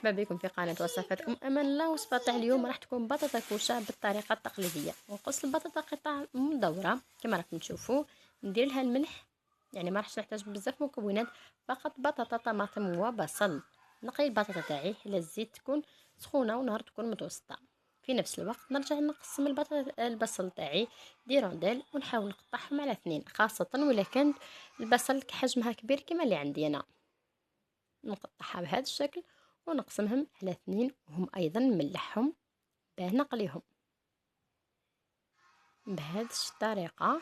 مرحبا بكم في قناة وصفات أمان الله. وصفة تاع اليوم راح تكون بطاطا كوشة بالطريقة التقليدية. نقص البطاطا قطع مدورة كما راكم تشوفوا، ندير لها الملح، يعني ما راحش نحتاج بزاف مكونات، فقط بطاطا طماطم وبصل. نقي البطاطا تاعي على الزيت تكون سخونة ونهار تكون متوسطة. في نفس الوقت نرجع نقسم البصل تاعي دي رونديل ونحاول نقطعهم على 2، خاصة ولا كان البصل حجمها كبير كما اللي عندي أنا. نقطعها بهذا الشكل ونقسمهم على 2، وهم ايضا نملحهم باه نقليهم بهذه الطريقه.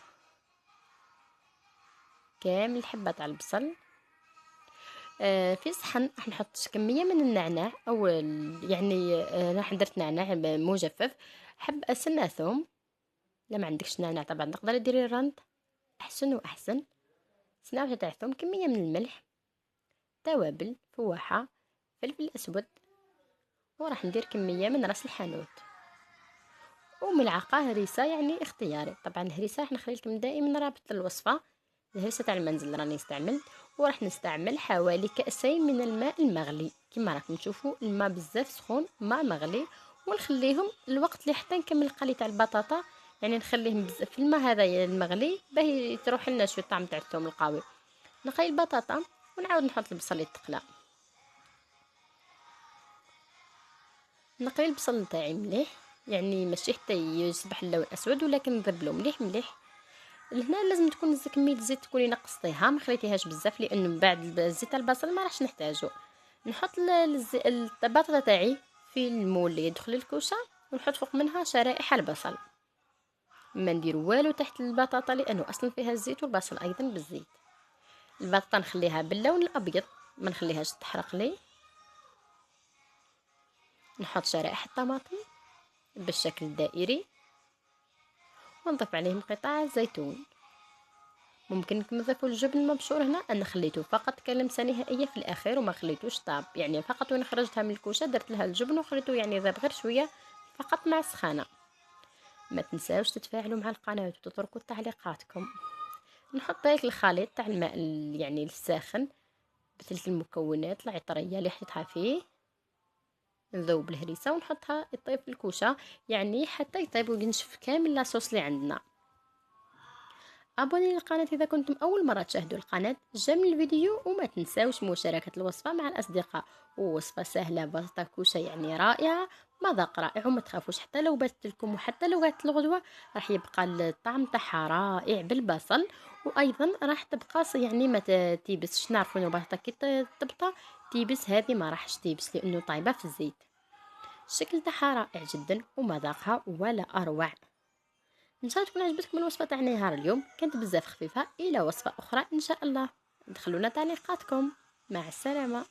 كامل الحبات على البصل. في صحن راح نحط كميه من النعناع، او يعني راح درت نعناع مجفف. حب سنة ثوم، لا ما عندكش نعناع طبعا تقدري ديري رند، احسن واحسن. سنة تاع ثوم، كميه من الملح، توابل، فواحه، فلفل اسود، وراح ندير كميه من راس الحانوت، وملعقة هريسة يعني اختياري. طبعا الهريسة راح نخلي لكم دائما رابط الوصفة. الهريسة تاع المنزل راني نستعمل، وراح نستعمل حوالي كأسين من الماء المغلي. كما راكم تشوفوا الماء بزاف سخون، ماء مغلي، ونخليهم الوقت اللي حتى نكمل القلي تاع البطاطا، يعني نخليهم بزاف في الماء هذا المغلي باه تروح لنا شويه الطعم تاع الثوم القوي. نقي البطاطا ونعاود نحط البصل يتقلى. نقي البصل تاعي مليح، يعني ماشي حتى يصبح اللون اسود، ولكن نذبلو مليح مليح. لهنا لازم تكون كميه الزيت تكوني نقصتيها، ما خليتيهاش بزاف، لانه من بعد الزيت تاع البصل ما راحش نحتاجو. نحط البطاطا تاعي في المول اللي يدخل الكوشه، ونحط فوق منها شرائح البصل. ما ندير والو تحت البطاطا لانه اصلا فيها الزيت، والبصل ايضا بالزيت. البطاطا نخليها باللون الابيض، ما نخليهاش تحرق لي. نحط شرائح الطماطم بالشكل الدائري، ونضيف عليهم قطع زيتون. ممكن نضيفوا الجبن المبشور هنا، انا خليته فقط كلمسه نهائيه في الاخير وما خليتوش طاب، يعني فقط وين خرجتها من الكوشه درت لها الجبن وخليته يعني ذاب غير شويه فقط مع السخانه. ما تنساوش تتفاعلوا مع القناه وتتركوا تعليقاتكم. نحط هيك الخليط تاع الماء يعني الساخن بتلك المكونات العطريه اللي حطيتها فيه. نذوب الهريسه ونحطها يطيب في الكوشه، يعني حتى يطيب وينشف كامل لاصوص اللي عندنا. ابوني للقناة إذا كنتم أول مرة تشاهدوا القناة، جمل الفيديو وما تنساوش مشاركة الوصفة مع الأصدقاء. ووصفة سهلة بسيطة كوشة يعني رائعة، مذاق رائع، وما تخافوش حتى لو باتت لكم وحتى لو قعدت الغدوة راح يبقى الطعم تاعها رائع بالبصل. وأيضا راح تبقى يعني ما تيبسش. نعرفوا إنه البطاطا كي تبطى تيبس، هذه ما راحش تيبس لأنه طايبة في الزيت. الشكل تاعها رائع جدا ومذاقها ولا أروع. ان شاء الله تكون عجبتكم الوصفه تاع نهار اليوم، كانت بزاف خفيفه. الى وصفه اخرى ان شاء الله، دخلونا تعليقاتكم. مع السلامه.